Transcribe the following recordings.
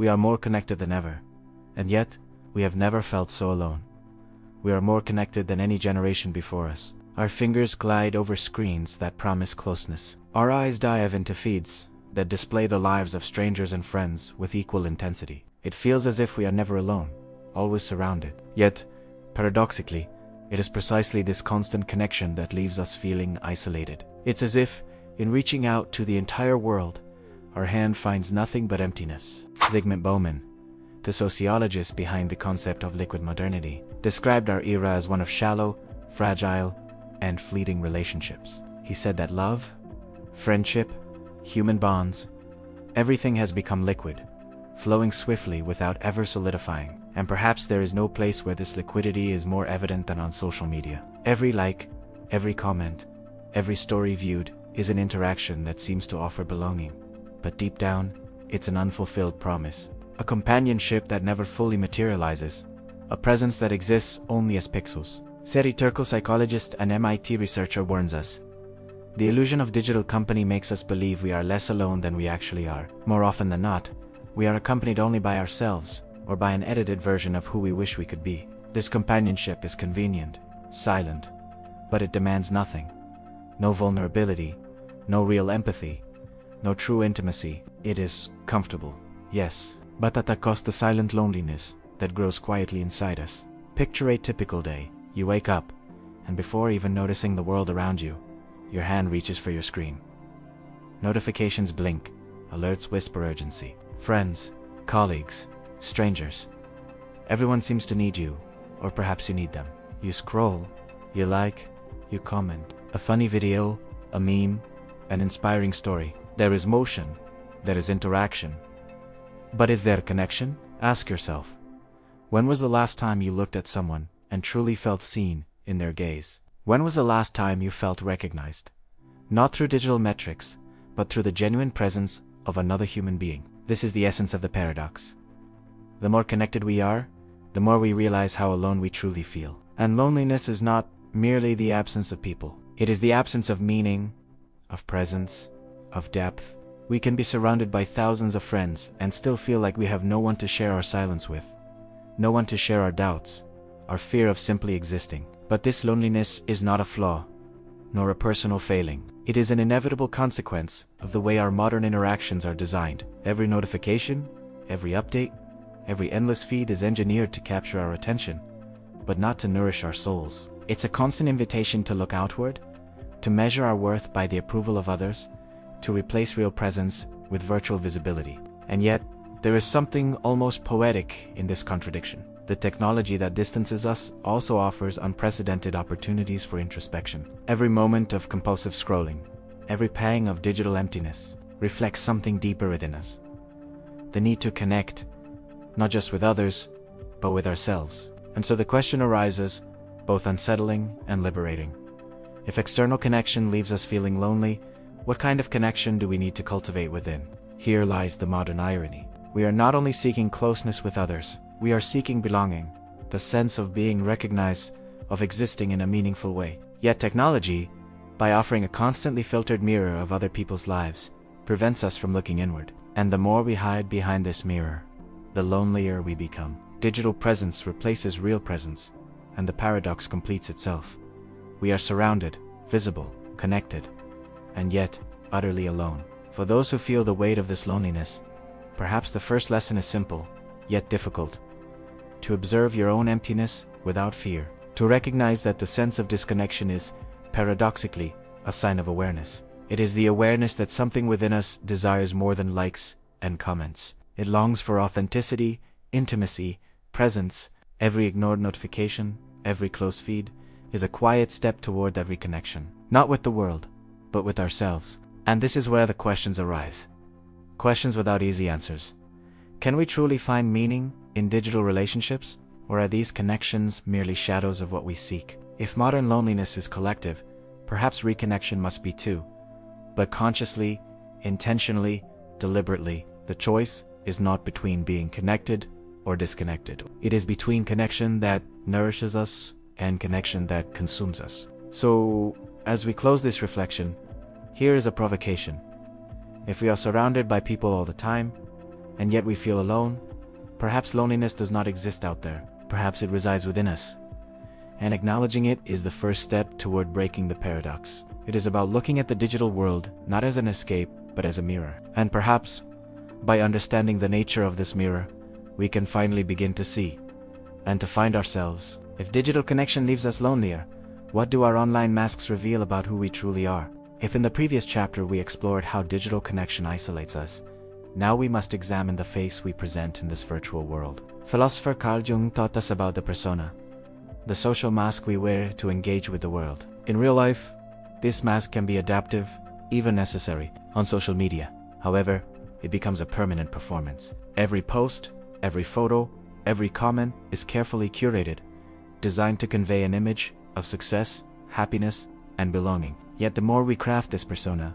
We are more connected than ever, and yet we have never felt so alone. We are more connected than any generation before us. Our fingers glide over screens that promise closeness. Our eyes dive into feeds that display the lives of strangers and friends with equal intensity. It feels as if we are never alone, always surrounded. Yet, paradoxically, it is precisely this constant connection that leaves us feeling isolated. It's as if, in reaching out to the entire world, our hand finds nothing but emptiness. Zygmunt Bauman, the sociologist behind the concept of liquid modernity, described our era as one of shallow, fragile, and fleeting relationships. He said that love, friendship, human bonds, everything has become liquid, flowing swiftly without ever solidifying. And perhaps there is no place where this liquidity is more evident than on social media. Every like, every comment, every story viewed is an interaction that seems to offer belonging. But deep down, it's an unfulfilled promise. A companionship that never fully materializes. A presence that exists only as pixels. Søren Kierkegaard, psychologist and MIT researcher, warns us. The illusion of digital company makes us believe we are less alone than we actually are. More often than not, we are accompanied only by ourselves, or by an edited version of who we wish we could be. This companionship is convenient, silent, but it demands nothing. No vulnerability, no real empathy, no true intimacy. It is comfortable, yes, but at the cost of silent loneliness that grows quietly inside us. Picture a typical day. You wake up, and before even noticing the world around you, your hand reaches for your screen. Notifications blink, alerts whisper urgency. Friends, colleagues, strangers. Everyone seems to need you, or perhaps you need them. You scroll, you like, you comment. A funny video, a meme, an inspiring story. There is motion, there is interaction. But is there connection? Ask yourself. When was the last time you looked at someone and truly felt seen in their gaze? When was the last time you felt recognized? Not through digital metrics, but through the genuine presence of another human being. This is the essence of the paradox. The more connected we are, the more we realize how alone we truly feel. And loneliness is not merely the absence of people. It is the absence of meaning, of presence, of depth. We can be surrounded by thousands of friends and still feel like we have no one to share our silence with. No one to share our doubts, our fear of simply existing. But this loneliness is not a flaw, nor a personal failing. It is an inevitable consequence of the way our modern interactions are designed. Every notification, every update, every endless feed is engineered to capture our attention, but not to nourish our souls. It's a constant invitation to look outward, to measure our worth by the approval of others, to replace real presence with virtual visibility. And yet, there is something almost poetic in this contradiction. The technology that distances us also offers unprecedented opportunities for introspection. Every moment of compulsive scrolling, every pang of digital emptiness, reflects something deeper within us. The need to connect, not just with others, but with ourselves. And so the question arises, both unsettling and liberating. If external connection leaves us feeling lonely, what kind of connection do we need to cultivate within? Here lies the modern irony. We are not only seeking closeness with others, we are seeking belonging, the sense of being recognized, of existing in a meaningful way. Yet technology, by offering a constantly filtered mirror of other people's lives, prevents us from looking inward. And the more we hide behind this mirror, the lonelier we become. Digital presence replaces real presence, and the paradox completes itself. We are surrounded, visible, connected, and yet utterly alone. For those who feel the weight of this loneliness, perhaps the first lesson is simple, yet difficult. To observe your own emptiness without fear. To recognize that the sense of disconnection is, paradoxically, a sign of awareness. It is the awareness that something within us desires more than likes and comments. It longs for authenticity, intimacy, presence. Every ignored notification, every close feed, is a quiet step toward that reconnection. Not with the world, but with ourselves. And this is where the questions arise. Questions without easy answers. Can we truly find meaning in digital relationships? Or are these connections merely shadows of what we seek? If modern loneliness is collective, perhaps reconnection must be too. But consciously, intentionally, deliberately, the choice is not between being connected or disconnected. It is between connection that nourishes us and connection that consumes us. So, as we close this reflection, here is a provocation. If we are surrounded by people all the time, and yet we feel alone. Perhaps loneliness does not exist out there. Perhaps it resides within us. And acknowledging it is the first step toward breaking the paradox. It is about looking at the digital world not as an escape, but as a mirror. And perhaps, by understanding the nature of this mirror, we can finally begin to see and to find ourselves. If digital connection leaves us lonelier, what do our online masks reveal about who we truly are? If in the previous chapter we explored how digital connection isolates us, now we must examine the face we present in this virtual world. Philosopher Carl Jung taught us about the persona, the social mask we wear to engage with the world. In real life, this mask can be adaptive, even necessary. On social media, however, it becomes a permanent performance. Every post, every photo, every comment is carefully curated, designed to convey an image of success, happiness, and belonging. Yet the more we craft this persona,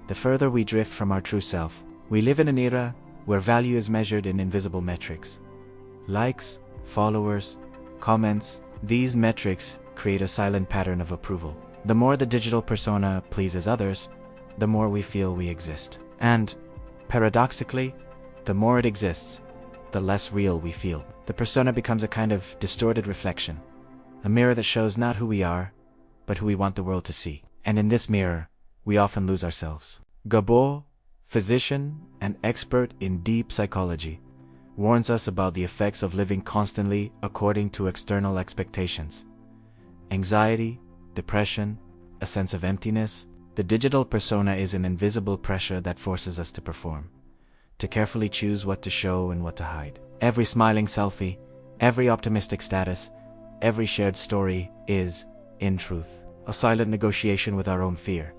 the further we drift from our true self. We live in an era where value is measured in invisible metrics. Likes, followers, comments, these metrics create a silent pattern of approval. The more the digital persona pleases others, the more we feel we exist. And, paradoxically, the more it exists, the less real we feel. The persona becomes a kind of distorted reflection, a mirror that shows not who we are, but who we want the world to see. And in this mirror, we often lose ourselves. Gabor, physician and expert in deep psychology, warns us about the effects of living constantly according to external expectations. Anxiety, depression, a sense of emptiness. The digital persona is an invisible pressure that forces us to perform, to carefully choose what to show and what to hide. Every smiling selfie, every optimistic status, every shared story is, in truth, a silent negotiation with our own fear.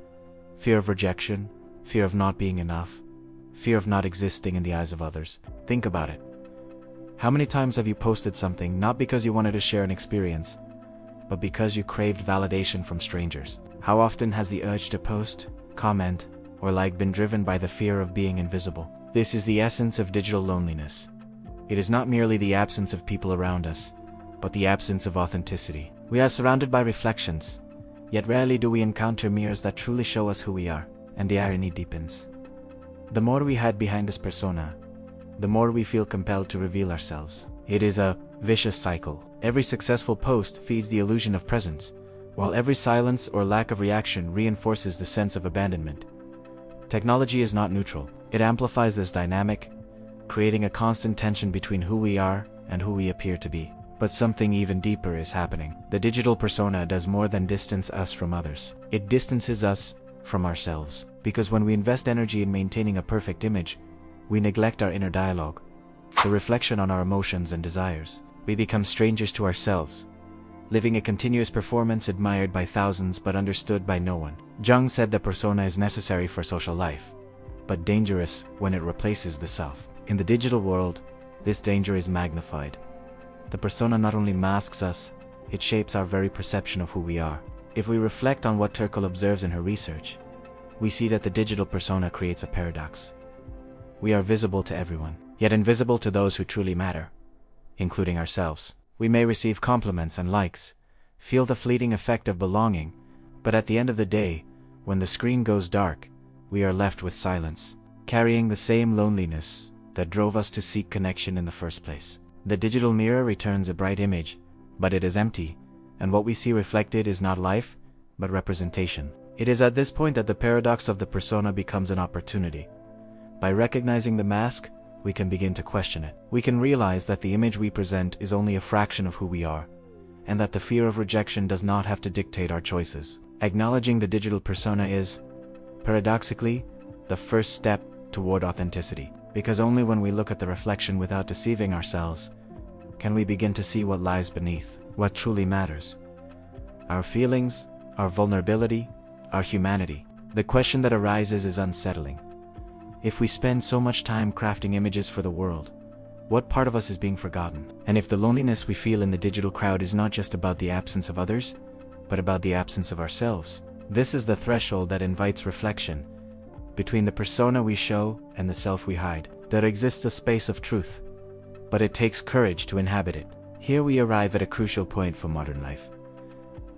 Fear of rejection, fear of not being enough, fear of not existing in the eyes of others. Think about it. How many times have you posted something not because you wanted to share an experience, but because you craved validation from strangers? How often has the urge to post, comment, or like been driven by the fear of being invisible? This is the essence of digital loneliness. It is not merely the absence of people around us, but the absence of authenticity. We are surrounded by reflections, yet rarely do we encounter mirrors that truly show us who we are. And the irony deepens. The more we hide behind this persona, the more we feel compelled to reveal ourselves. It is a vicious cycle. Every successful post feeds the illusion of presence, while every silence or lack of reaction reinforces the sense of abandonment. Technology is not neutral. It amplifies this dynamic, creating a constant tension between who we are and who we appear to be. But something even deeper is happening. The digital persona does more than distance us from others. It distances us from ourselves. Because when we invest energy in maintaining a perfect image, we neglect our inner dialogue, the reflection on our emotions and desires. We become strangers to ourselves, living a continuous performance admired by thousands but understood by no one. Jung said the persona is necessary for social life, but dangerous when it replaces the self. In the digital world, this danger is magnified. The persona not only masks us, it shapes our very perception of who we are. If we reflect on what Frankl observes in her research, we see that the digital persona creates a paradox. We are visible to everyone, yet invisible to those who truly matter, including ourselves. We may receive compliments and likes, feel the fleeting effect of belonging, but at the end of the day, when the screen goes dark, we are left with silence, carrying the same loneliness that drove us to seek connection in the first place. The digital mirror returns a bright image, but it is empty, and what we see reflected is not life, but representation. It is at this point that the paradox of the persona becomes an opportunity. By recognizing the mask, we can begin to question it. We can realize that the image we present is only a fraction of who we are, and that the fear of rejection does not have to dictate our choices. Acknowledging the digital persona is, paradoxically, the first step toward authenticity. Because only when we look at the reflection without deceiving ourselves, can we begin to see what lies beneath, what truly matters. Our feelings, our vulnerability, our humanity. The question that arises is unsettling. If we spend so much time crafting images for the world, what part of us is being forgotten? And if the loneliness we feel in the digital crowd is not just about the absence of others, but about the absence of ourselves, this is the threshold that invites reflection. Between the persona we show and the self we hide, there exists a space of truth, but it takes courage to inhabit it. Here we arrive at a crucial point for modern life.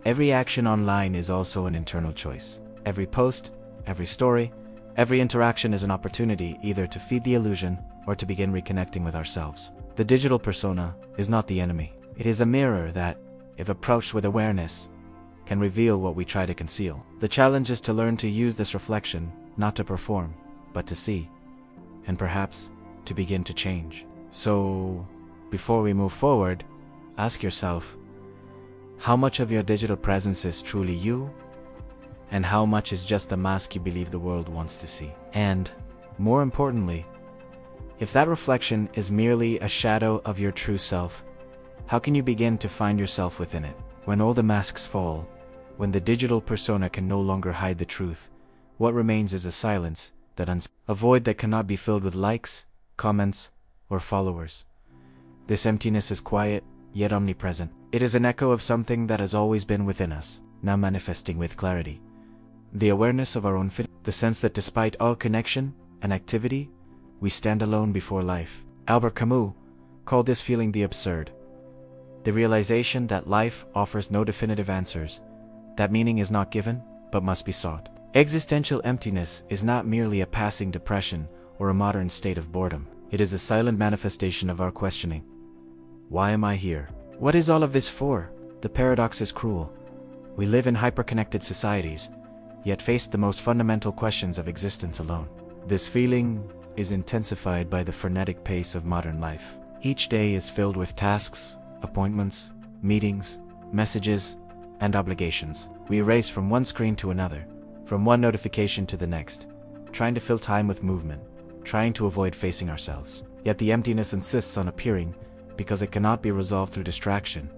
Every action online is also an internal choice. Every post, every story, every interaction is an opportunity either to feed the illusion or to begin reconnecting with ourselves. The digital persona is not the enemy. It is a mirror that, if approached with awareness, can reveal what we try to conceal. The challenge is to learn to use this reflection, not to perform, but to see, and perhaps to begin to change. So, before we move forward, ask yourself, how much of your digital presence is truly you, and how much is just the mask you believe the world wants to see? And, more importantly, if that reflection is merely a shadow of your true self, how can you begin to find yourself within it? When all the masks fall, when the digital persona can no longer hide the truth, what remains is a silence, a void that cannot be filled with likes, comments, or followers. This emptiness is quiet, yet omnipresent. It is an echo of something that has always been within us, now manifesting with clarity. The awareness of our own the sense that despite all connection and activity, we stand alone before life. Albert Camus called this feeling the absurd. The realization that life offers no definitive answers, that meaning is not given, but must be sought. Existential emptiness is not merely a passing depression or a modern state of boredom. It is a silent manifestation of our questioning. Why am I here? What is all of this for? The paradox is cruel. We live in hyper-connected societies, yet face the most fundamental questions of existence alone. This feeling is intensified by the frenetic pace of modern life. Each day is filled with tasks, appointments, meetings, messages, and obligations. We race from one screen to another, from one notification to the next, trying to fill time with movement, trying to avoid facing ourselves. Yet the emptiness insists on appearing because it cannot be resolved through distraction.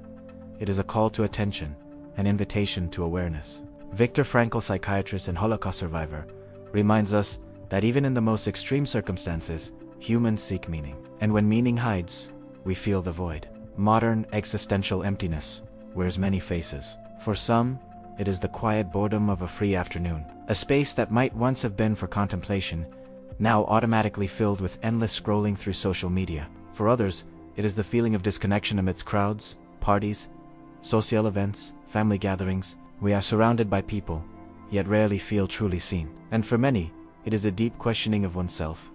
It is a call to attention, an invitation to awareness. Viktor Frankl, psychiatrist and Holocaust survivor, reminds us that even in the most extreme circumstances, humans seek meaning. And when meaning hides, we feel the void. Modern existential emptiness wears many faces. For some, it is the quiet boredom of a free afternoon, a space that might once have been for contemplation, now automatically filled with endless scrolling through social media. For others, it is the feeling of disconnection amidst crowds, parties, social events, family gatherings. We are surrounded by people, yet rarely feel truly seen. And for many, it is a deep questioning of oneself.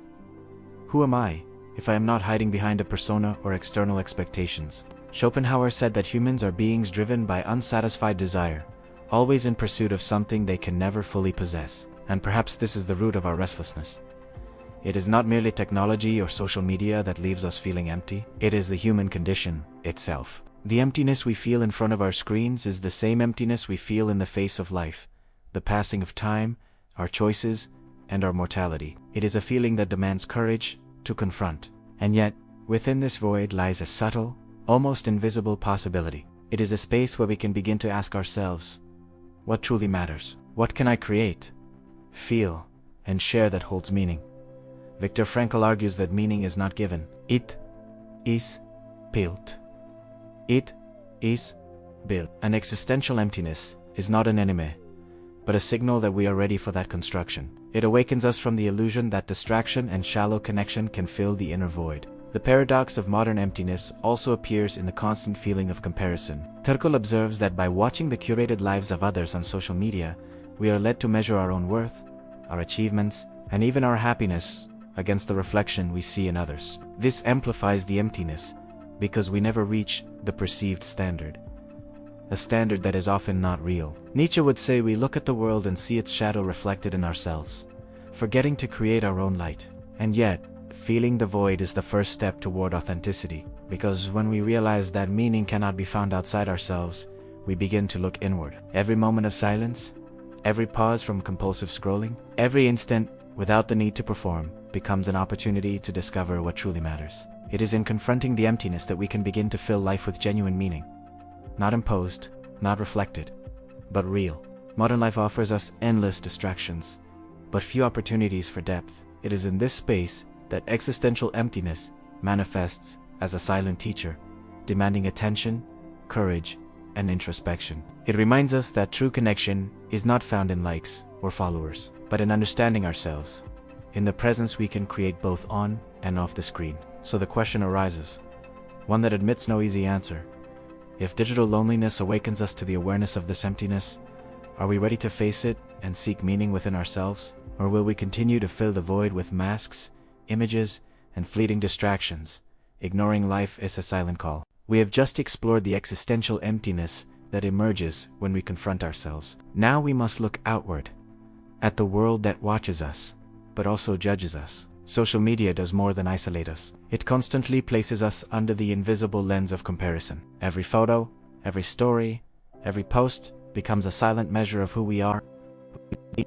Who am I, if I am not hiding behind a persona or external expectations? Schopenhauer said that humans are beings driven by unsatisfied desire, always in pursuit of something they can never fully possess. And perhaps this is the root of our restlessness. It is not merely technology or social media that leaves us feeling empty. It is the human condition itself. The emptiness we feel in front of our screens is the same emptiness we feel in the face of life, the passing of time, our choices, and our mortality. It is a feeling that demands courage to confront. And yet, within this void lies a subtle, almost invisible possibility. It is a space where we can begin to ask ourselves, what truly matters? What can I create, feel, and share that holds meaning? Viktor Frankl argues that meaning is not given. It is built. It is built. An existential emptiness is not an enemy, but a signal that we are ready for that construction. It awakens us from the illusion that distraction and shallow connection can fill the inner void. The paradox of modern emptiness also appears in the constant feeling of comparison. Frankl observes that by watching the curated lives of others on social media, we are led to measure our own worth, our achievements, and even our happiness against the reflection we see in others. This amplifies the emptiness because we never reach the perceived standard, a standard that is often not real. Nietzsche would say we look at the world and see its shadow reflected in ourselves, forgetting to create our own light. And yet, feeling the void is the first step toward authenticity, because when we realize that meaning cannot be found outside ourselves, we begin to look inward. Every moment of silence, every pause from compulsive scrolling, every instant without the need to perform, becomes an opportunity to discover what truly matters. It is in confronting the emptiness that we can begin to fill life with genuine meaning. Not imposed, not reflected, but real. Modern life offers us endless distractions, but few opportunities for depth. It is in this space that existential emptiness manifests as a silent teacher, demanding attention, courage, and introspection. It reminds us that true connection is not found in likes or followers, but in understanding ourselves, in the presence we can create both on and off the screen. So the question arises, one that admits no easy answer. If digital loneliness awakens us to the awareness of this emptiness, are we ready to face it and seek meaning within ourselves? Or will we continue to fill the void with masks, images, and fleeting distractions, ignoring life is a silent call. We have just explored the existential emptiness that emerges when we confront ourselves. Now we must look outward, at the world that watches us, but also judges us. Social media does more than isolate us. It constantly places us under the invisible lens of comparison. Every photo, every story, every post becomes a silent measure of who we are, and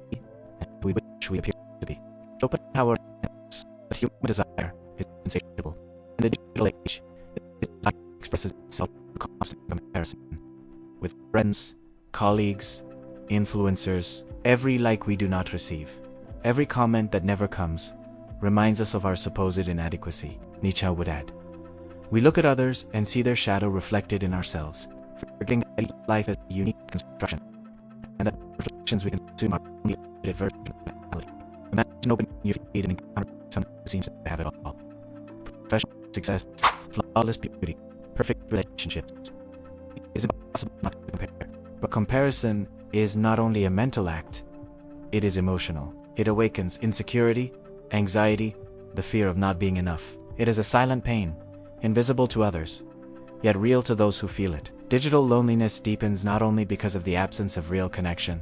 who we wish we appear to be. Schopenhauer says that human desire is insatiable. In the digital age, this desire expresses itself through constant comparison with friends, colleagues, influencers. Every like we do not receive, every comment that never comes, reminds us of our supposed inadequacy. Nietzsche would add, we look at others and see their shadow reflected in ourselves, forgetting that each life is a unique construction, and that the reflections we consume are only a limited version of reality. Imagine opening your feed and encountering someone who seems to have it all. Professional success, flawless beauty, perfect relationships. It is impossible not to compare. But comparison is not only a mental act, it is emotional. It awakens insecurity, anxiety, the fear of not being enough. It is a silent pain, invisible to others, yet real to those who feel it. Digital loneliness deepens not only because of the absence of real connection,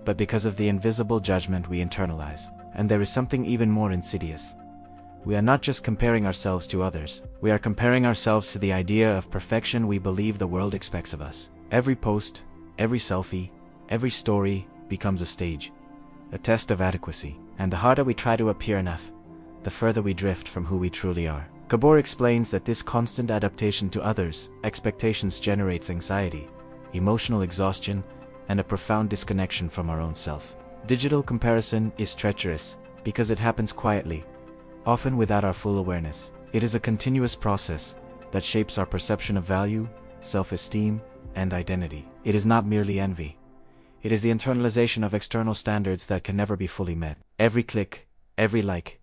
but because of the invisible judgment we internalize. And there is something even more insidious. We are not just comparing ourselves to others, we are comparing ourselves to the idea of perfection we believe the world expects of us. Every post, every selfie, every story becomes a stage, a test of adequacy. And the harder we try to appear enough, the further we drift from who we truly are. Gabor explains that this constant adaptation to others' expectations generates anxiety, emotional exhaustion, and a profound disconnection from our own self. Digital comparison is treacherous because it happens quietly, often without our full awareness. It is a continuous process that shapes our perception of value, self-esteem, and identity. It is not merely envy. It is the internalization of external standards that can never be fully met. Every click, every like,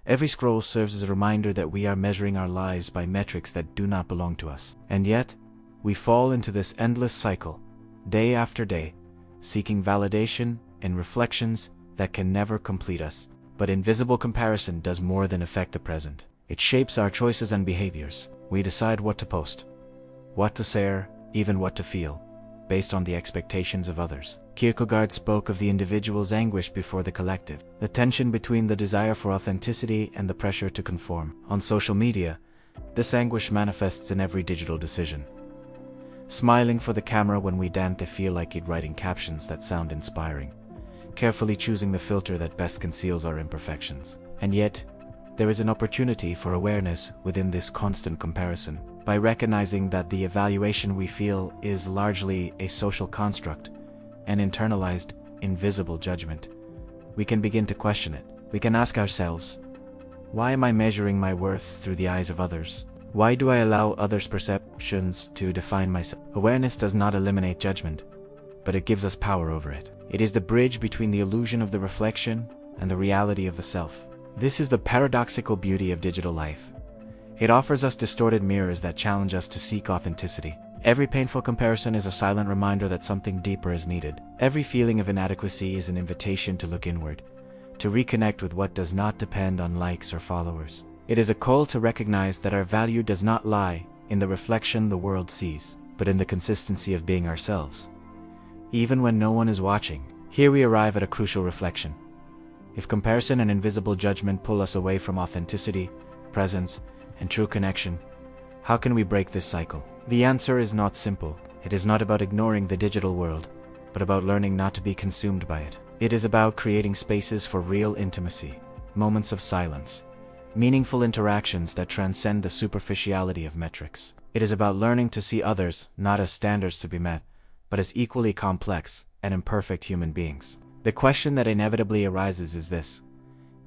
every scroll serves as a reminder that we are measuring our lives by metrics that do not belong to us. And yet, we fall into this endless cycle, day after day, seeking validation in reflections that can never complete us. But invisible comparison does more than affect the present. It shapes our choices and behaviors. We decide what to post, what to share, even what to feel, based on the expectations of others. Kierkegaard spoke of the individual's anguish before the collective, the tension between the desire for authenticity and the pressure to conform. On social media, this anguish manifests in every digital decision. Smiling for the camera when we dance to feel like it, writing captions that sound inspiring, carefully choosing the filter that best conceals our imperfections. And yet, there is an opportunity for awareness within this constant comparison. By recognizing that the evaluation we feel is largely a social construct, an internalized, invisible judgment, we can begin to question it. We can ask ourselves, why am I measuring my worth through the eyes of others? Why do I allow others' perceptions to define myself? Awareness does not eliminate judgment, but it gives us power over it. It is the bridge between the illusion of the reflection and the reality of the self. This is the paradoxical beauty of digital life. It offers us distorted mirrors that challenge us to seek authenticity. Every painful comparison is a silent reminder that something deeper is needed. Every feeling of inadequacy is an invitation to look inward, to reconnect with what does not depend on likes or followers. It is a call to recognize that our value does not lie in the reflection the world sees, but in the consistency of being ourselves, even when no one is watching. Here we arrive at a crucial reflection. If comparison and invisible judgment pull us away from authenticity, presence, and true connection, how can we break this cycle? The answer is not simple. It is not about ignoring the digital world, but about learning not to be consumed by it. It is about creating spaces for real intimacy, moments of silence, meaningful interactions that transcend the superficiality of metrics. It is about learning to see others not as standards to be met, but as equally complex and imperfect human beings. The question that inevitably arises is this: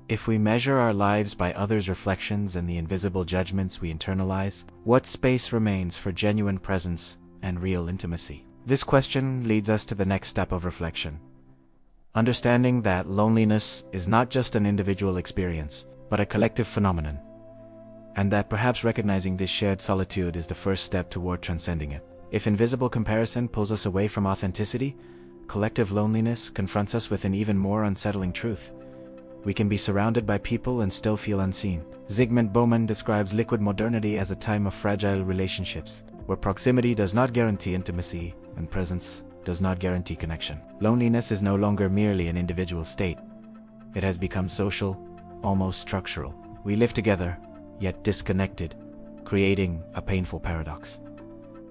if we measure our lives by others' reflections and the invisible judgments we internalize, what space remains for genuine presence and real intimacy? This question leads us to the next step of reflection. Understanding that loneliness is not just an individual experience, but a collective phenomenon, and that perhaps recognizing this shared solitude is the first step toward transcending it. If invisible comparison pulls us away from authenticity, collective loneliness confronts us with an even more unsettling truth. We can be surrounded by people and still feel unseen. Zygmunt Bauman describes liquid modernity as a time of fragile relationships, where proximity does not guarantee intimacy and presence does not guarantee connection. Loneliness is no longer merely an individual state. It has become social, almost structural. We live together, yet disconnected, creating a painful paradox.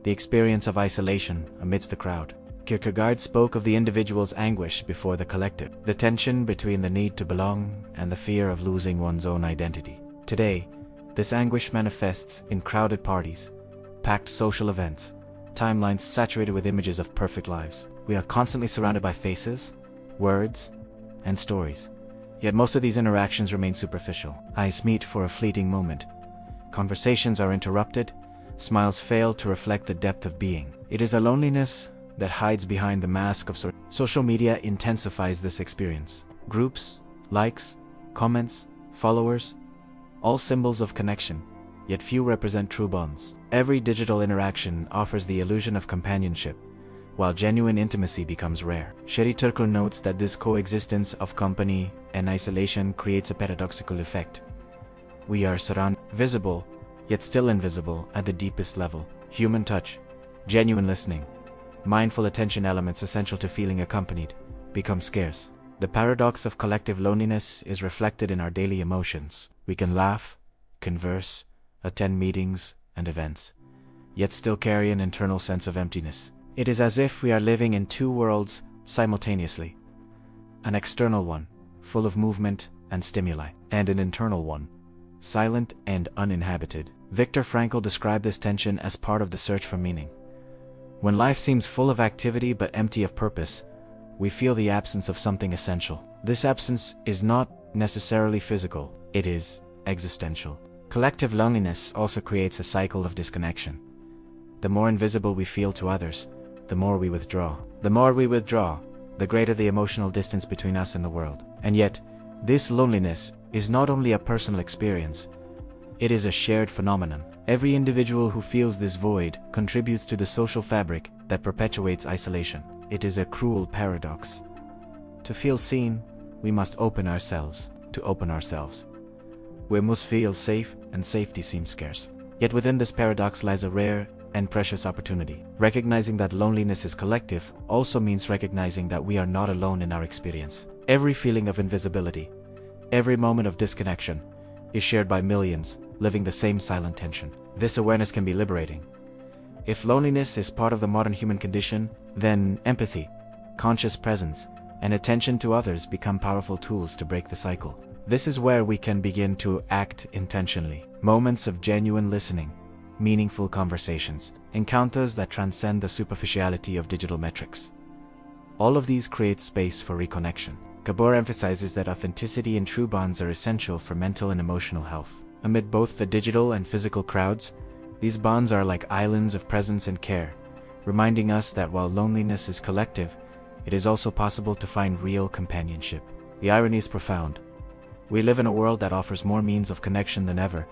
The experience of isolation amidst the crowd. Kierkegaard spoke of the individual's anguish before the collective, the tension between the need to belong and the fear of losing one's own identity. Today, this anguish manifests in crowded parties, packed social events, timelines saturated with images of perfect lives. We are constantly surrounded by faces, words, and stories. Yet most of these interactions remain superficial. Eyes meet for a fleeting moment. Conversations are interrupted. Smiles fail to reflect the depth of being. It is a loneliness that hides behind the mask of social media intensifies this experience. Groups, likes, comments, followers, all symbols of connection, yet few represent true bonds. Every digital interaction offers the illusion of companionship, while genuine intimacy becomes rare. Friedrich Nietzsche notes that this coexistence of company and isolation creates a paradoxical effect. We are surrounded, visible, yet still invisible at the deepest level. Human touch, genuine listening, mindful attention, elements essential to feeling accompanied, become scarce. The paradox of collective loneliness is reflected in our daily emotions. We can laugh, converse, attend meetings and events, yet still carry an internal sense of emptiness. It is as if we are living in two worlds simultaneously. An external one, full of movement and stimuli, and an internal one, silent and uninhabited. Viktor Frankl described this tension as part of the search for meaning. When life seems full of activity but empty of purpose, we feel the absence of something essential. This absence is not necessarily physical, it is existential. Collective loneliness also creates a cycle of disconnection. The more invisible we feel to others, the more we withdraw. The more we withdraw, the greater the emotional distance between us and the world. And yet, this loneliness is not only a personal experience, it is a shared phenomenon. Every individual who feels this void contributes to the social fabric that perpetuates isolation. It is a cruel paradox. To feel seen, we must open ourselves. To open ourselves, we must feel safe, and safety seems scarce. Yet within this paradox lies a rare and precious opportunity. Recognizing that loneliness is collective also means recognizing that we are not alone in our experience. Every feeling of invisibility, every moment of disconnection, is shared by millions living the same silent tension. This awareness can be liberating. If loneliness is part of the modern human condition, then empathy, conscious presence, and attention to others become powerful tools to break the cycle. This is where we can begin to act intentionally. Moments of genuine listening, meaningful conversations, encounters that transcend the superficiality of digital metrics. All of these create space for reconnection. Gabor emphasizes that authenticity and true bonds are essential for mental and emotional health. Amid both the digital and physical crowds, these bonds are like islands of presence and care, reminding us that while loneliness is collective, it is also possible to find real companionship. The irony is profound. We live in a world that offers more means of connection than ever,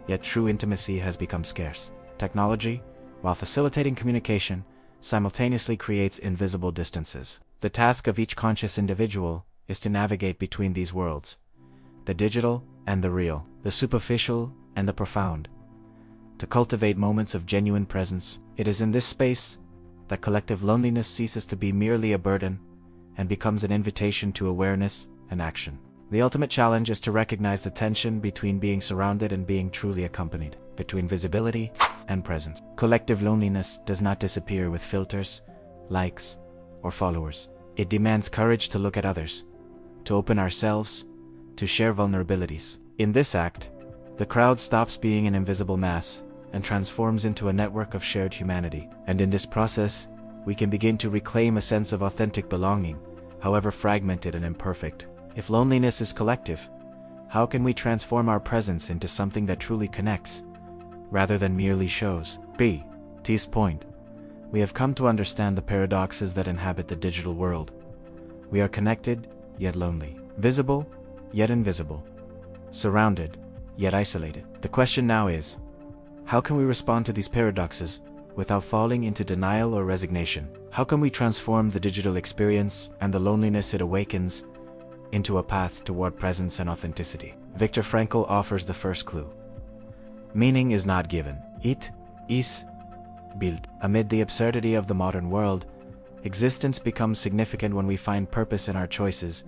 yet true intimacy has become scarce. Technology, while facilitating communication, simultaneously creates invisible distances. The task of each conscious individual is to navigate between these worlds, the digital and the real, the superficial and the profound. To cultivate moments of genuine presence, it is in this space that collective loneliness ceases to be merely a burden and becomes an invitation to awareness and action. The ultimate challenge is to recognize the tension between being surrounded and being truly accompanied, between visibility and presence. Collective loneliness does not disappear with filters, likes, or followers. It demands courage to look at others, to open ourselves, to share vulnerabilities. In this act, the crowd stops being an invisible mass and transforms into a network of shared humanity. And in this process, we can begin to reclaim a sense of authentic belonging, however fragmented and imperfect. If loneliness is collective, how can we transform our presence into something that truly connects, rather than merely shows? T's point. We have come to understand the paradoxes that inhabit the digital world. We are connected, yet lonely. Visible, yet invisible. Surrounded, yet isolated. The question now is, how can we respond to these paradoxes without falling into denial or resignation? How can we transform the digital experience and the loneliness it awakens into a path toward presence and authenticity. Viktor Frankl offers the first clue. Meaning is not given. It is built. Amid the absurdity of the modern world, existence becomes significant when we find purpose in our choices,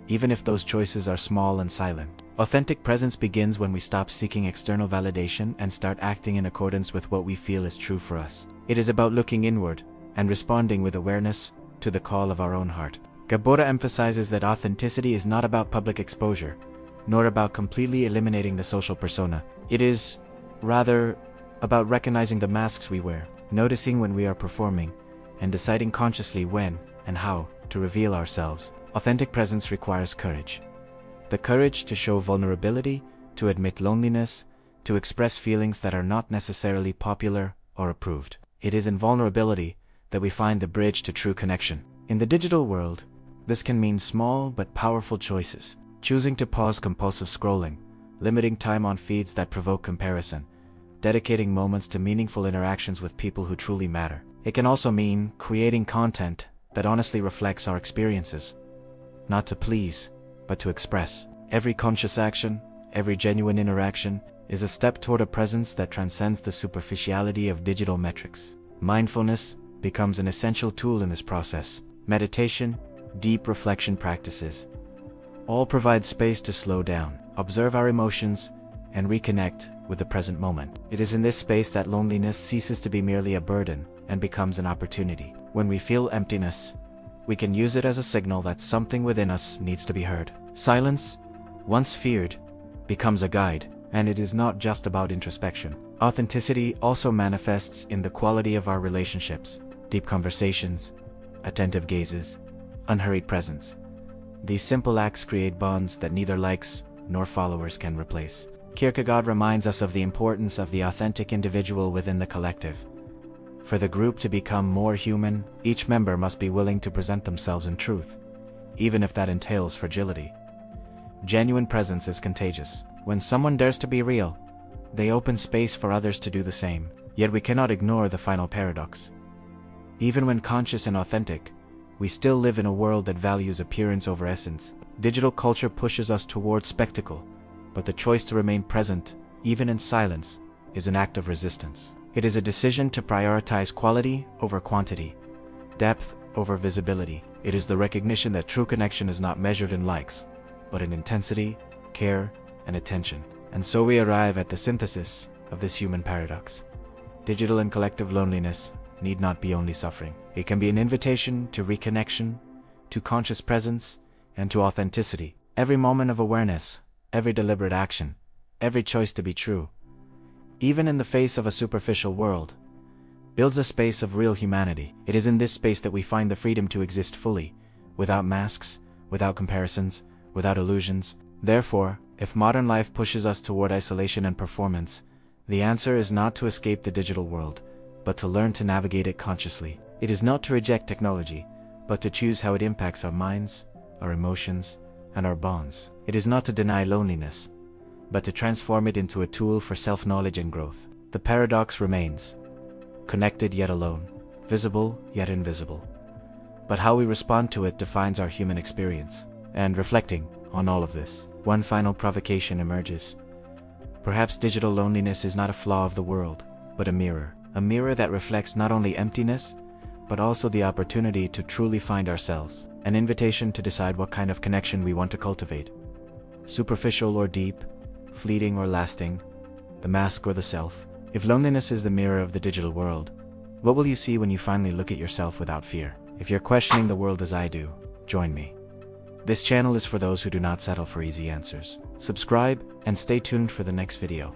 even if those choices are small and silent. Authentic presence begins when we stop seeking external validation and start acting in accordance with what we feel is true for us. It is about looking inward and responding with awareness to the call of our own heart. Gabor emphasizes that authenticity is not about public exposure, nor about completely eliminating the social persona. It is, rather, about recognizing the masks we wear, noticing when we are performing, and deciding consciously when and how to reveal ourselves. Authentic presence requires courage. The courage to show vulnerability, to admit loneliness, to express feelings that are not necessarily popular or approved. It is in vulnerability that we find the bridge to true connection. In the digital world, this can mean small but powerful choices. Choosing to pause compulsive scrolling, limiting time on feeds that provoke comparison, dedicating moments to meaningful interactions with people who truly matter. It can also mean creating content that honestly reflects our experiences, not to please, but to express. Every conscious action, every genuine interaction, is a step toward a presence that transcends the superficiality of digital metrics. Mindfulness becomes an essential tool in this process. Meditation, deep reflection practices, all provide space to slow down, observe our emotions, and reconnect with the present moment. It is in this space that loneliness ceases to be merely a burden and becomes an opportunity. When we feel emptiness, we can use it as a signal that something within us needs to be heard. Silence, once feared, becomes a guide, and it is not just about introspection. Authenticity also manifests in the quality of our relationships. Deep conversations, attentive gazes, unhurried presence. These simple acts create bonds that neither likes nor followers can replace. Kierkegaard reminds us of the importance of the authentic individual within the collective. For the group to become more human, each member must be willing to present themselves in truth, even if that entails fragility. Genuine presence is contagious. When someone dares to be real, they open space for others to do the same. Yet we cannot ignore the final paradox. Even when conscious and authentic, we still live in a world that values appearance over essence. Digital culture pushes us toward spectacle, but the choice to remain present, even in silence, is an act of resistance. It is a decision to prioritize quality over quantity, depth over visibility. It is the recognition that true connection is not measured in likes, but in intensity, care, and attention. And so we arrive at the synthesis of this human paradox. Digital and collective loneliness need not be only suffering. It can be an invitation to reconnection, to conscious presence, and to authenticity. Every moment of awareness, every deliberate action, every choice to be true, even in the face of a superficial world, builds a space of real humanity. It is in this space that we find the freedom to exist fully, without masks, without comparisons, without illusions. Therefore, if modern life pushes us toward isolation and performance, the answer is not to escape the digital world, but to learn to navigate it consciously. It is not to reject technology, but to choose how it impacts our minds, our emotions, and our bonds. It is not to deny loneliness, but to transform it into a tool for self-knowledge and growth. The paradox remains: connected yet alone, visible yet invisible. But how we respond to it defines our human experience. And reflecting on all of this, one final provocation emerges. Perhaps digital loneliness is not a flaw of the world, but a mirror that reflects not only emptiness, but also the opportunity to truly find ourselves. An invitation to decide what kind of connection we want to cultivate. Superficial or deep, fleeting or lasting, the mask or the self. If loneliness is the mirror of the digital world, what will you see when you finally look at yourself without fear? If you're questioning the world as I do, join me. This channel is for those who do not settle for easy answers. Subscribe and stay tuned for the next video.